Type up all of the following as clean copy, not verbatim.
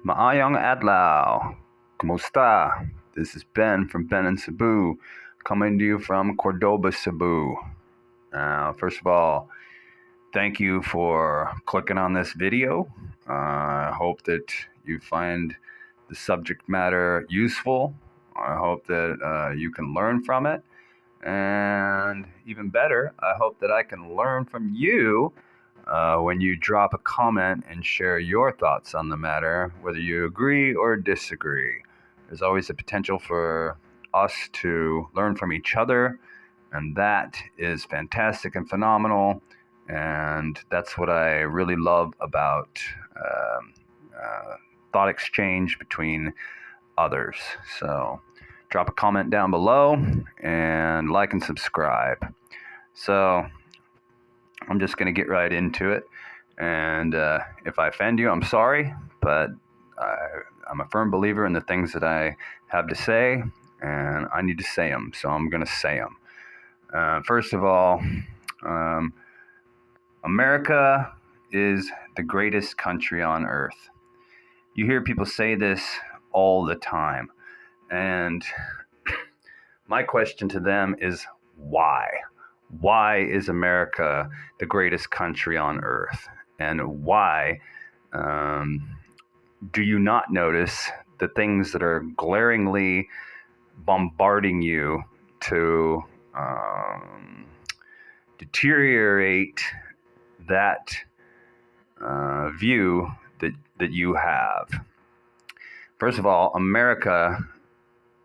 Maayong adlaw. Kumusta? This is Ben from Ben and Cebu, coming to you from Cordoba, Cebu. First of all, thank you for clicking on this video. I hope that you find the subject matter useful. I hope that you can learn from it. And even better, I hope that I can learn from you when you drop a comment and share your thoughts on the matter, whether you agree or disagree. There's always a potential for us to learn from each other, and that is fantastic and phenomenal. And that's what I really love about thought exchange between others. So drop a comment down below and like and subscribe. So I'm just going to get right into it. And if I offend you, I'm sorry, but I'm a firm believer in the things that I have to say, and I need to say them, so I'm going to say them. First of all, America is the greatest country on earth. You hear people say this all the time, and my question to them is why? Why is America the greatest country on earth? And why do you not notice the things that are glaringly bombarding you to deteriorate that view that you have? First of all, America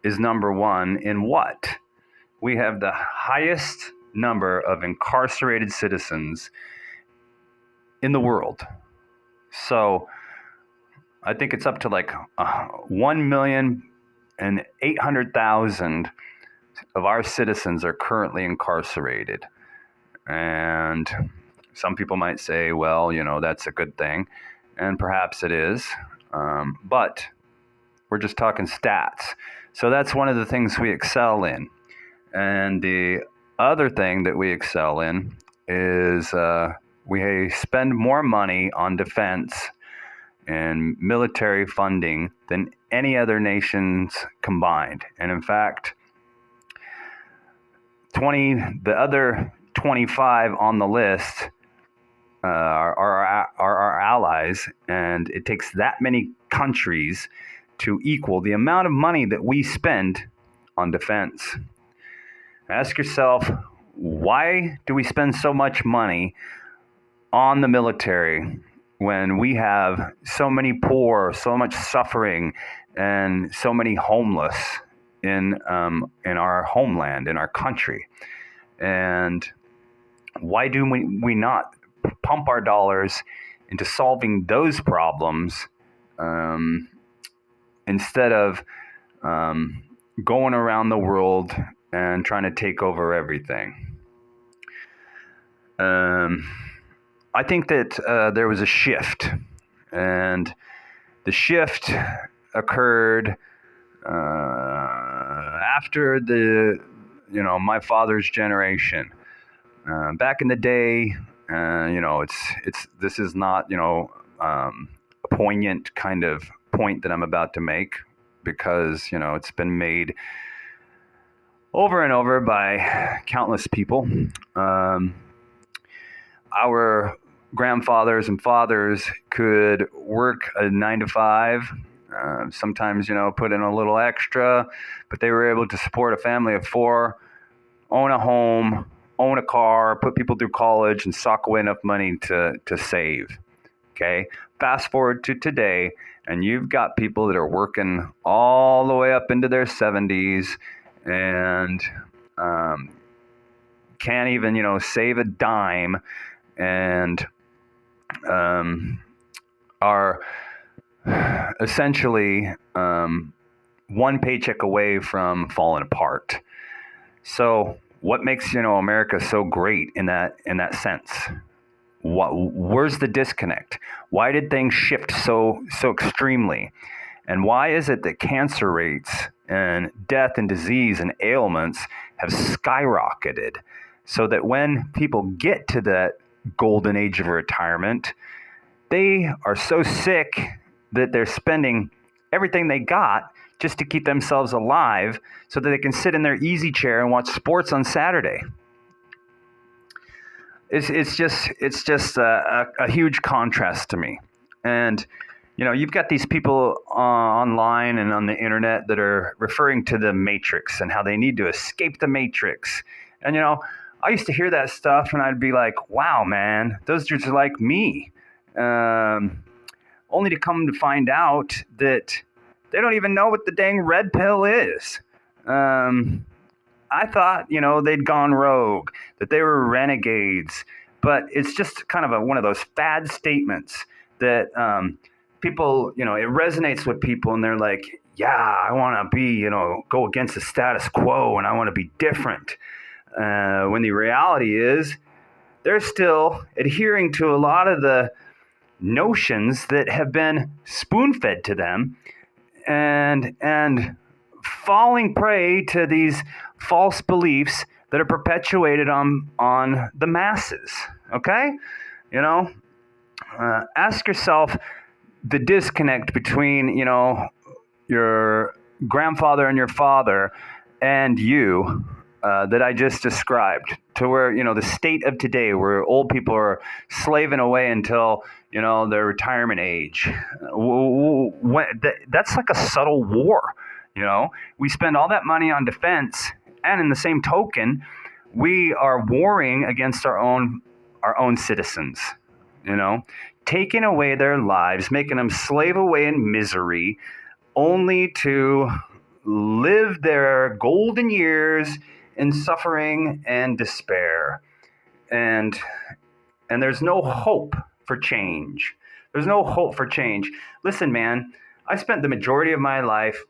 is number one in what? We have the highest number of incarcerated citizens in the world. So I think it's up to like 1,800,000 of our citizens are currently incarcerated. And some people might say, well, that's a good thing. And perhaps it is. But we're just talking stats. So that's one of the things we excel in. And the other thing that we excel in is we spend more money on defense and military funding than any other nations combined. And in fact, the other 25 on the list are our allies, and it takes that many countries to equal the amount of money that we spend on defense. Ask yourself, why do we spend so much money on the military when we have so many poor, so much suffering, and so many homeless in our homeland, in our country? And why do we not pump our dollars into solving those problems instead of going around the world and trying to take over everything? I think that there was a shift, and the shift occurred after my father's generation. Back in the day, this is not a poignant kind of point that I'm about to make, because it's been made over and over by countless people. Our grandfathers and fathers could work a 9 to 5, sometimes put in a little extra, but they were able to support a family of 4, own a home, own a car, put people through college, and sock away enough money to save. Okay, fast forward to today, and you've got people that are working all the way up into their 70s and can't even save a dime, and are essentially one paycheck away from falling apart. So what makes America so great in that sense? Where's the disconnect? Why did things shift so extremely? And why is it that cancer rates and death and disease and ailments have skyrocketed, so that when people get to that golden age of retirement, they are so sick that they're spending everything they got just to keep themselves alive so that they can sit in their easy chair and watch sports on Saturday. It's just a huge contrast to me. And you've got these people online and on the internet that are referring to the Matrix and how they need to escape the Matrix. And I used to hear that stuff and I'd be like, wow, man, those dudes are like me. Only to come to find out that they don't even know what the dang red pill is. I thought, they'd gone rogue, that they were renegades. But it's just kind of one of those fad statements that people, it resonates with people and they're like, yeah, I want to be, go against the status quo and I want to be different. When the reality is they're still adhering to a lot of the notions that have been spoon-fed to them and falling prey to these false beliefs that are perpetuated on the masses. Okay? Ask yourself the disconnect between, your grandfather and your father and you that I just described, to where, the state of today where old people are slaving away until, their retirement age. That's like a subtle war. We spend all that money on defense, and in the same token, we are warring against our own citizens, taking away their lives, making them slave away in misery, only to live their golden years in suffering and despair. And there's no hope for change. There's no hope for change. Listen, man, I spent the majority of my life,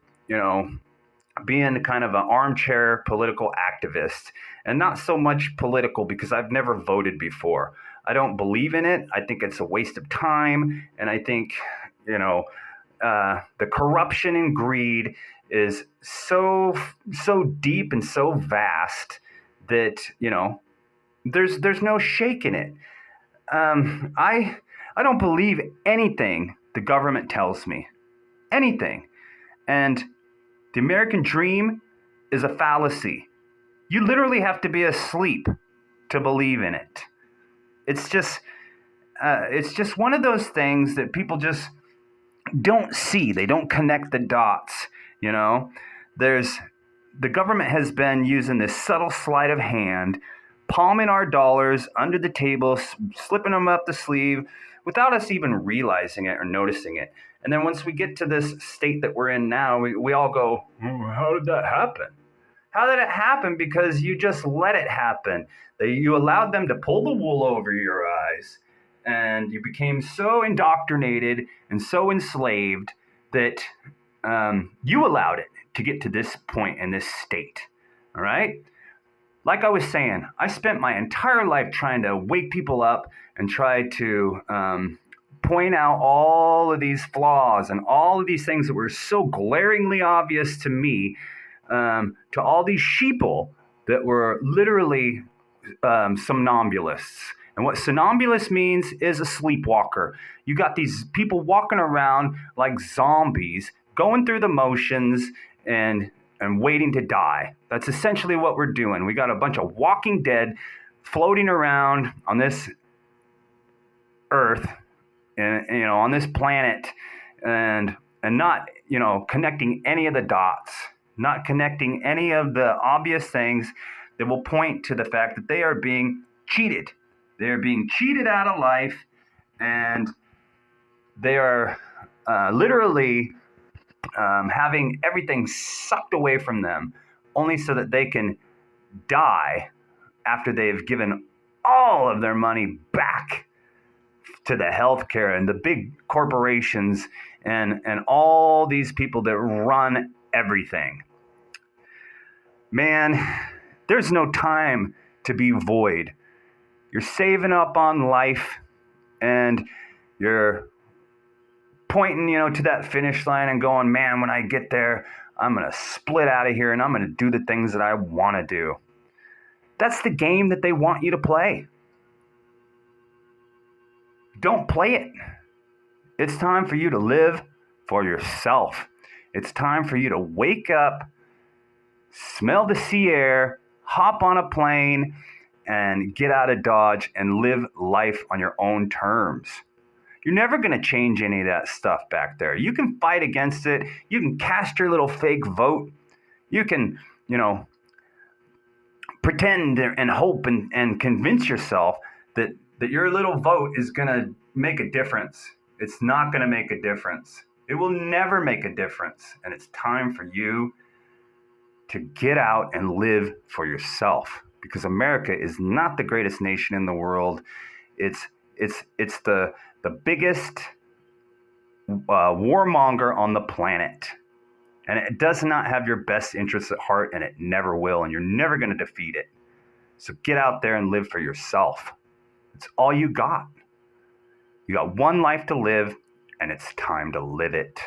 being kind of an armchair political activist, and not so much political because I've never voted before. I don't believe in it. I think it's a waste of time. And I think, the corruption and greed is so deep and so vast that, there's no shaking it. I don't believe anything the government tells me. Anything. And the American dream is a fallacy. You literally have to be asleep to believe in it. It's just one of those things that people just don't see. They don't connect the dots. The government has been using this subtle sleight of hand, palming our dollars under the table, slipping them up the sleeve without us even realizing it or noticing it. And then once we get to this state that we're in now, we all go, how did that happen? How did it happen? Because you just let it happen. You allowed them to pull the wool over your eyes, and you became so indoctrinated and so enslaved that you allowed it to get to this point in this state. All right? Like I was saying, I spent my entire life trying to wake people up and try to point out all of these flaws and all of these things that were so glaringly obvious to me, to all these sheeple that were literally somnambulists. And what somnambulist means is a sleepwalker. You got these people walking around like zombies, going through the motions and waiting to die. That's essentially what we're doing. We got a bunch of walking dead floating around on this earth, and on this planet, and not connecting any of the dots, not connecting any of the obvious things that will point to the fact that they are being cheated. They are being cheated out of life, and they are literally having everything sucked away from them, only so that they can die after they've given all of their money back to the healthcare and the big corporations and all these people that run everything. Man, there's no time to be void. You're saving up on life, and you're pointing, to that finish line and going, man, when I get there, I'm going to split out of here and I'm going to do the things that I want to do. That's the game that they want you to play. Don't play it. It's time for you to live for yourself. It's time for you to wake up, smell the sea air, hop on a plane, and get out of Dodge and live life on your own terms. You're never going to change any of that stuff back there. You can fight against it. You can cast your little fake vote. You can, pretend and hope and convince yourself that your little vote is going to make a difference. It's not going to make a difference. It will never make a difference. And it's time for you to get out and live for yourself, because America is not the greatest nation in the world. It's the biggest warmonger on the planet. And it does not have your best interests at heart, and it never will, and you're never going to defeat it. So get out there and live for yourself. It's all you got. You got one life to live, and it's time to live it.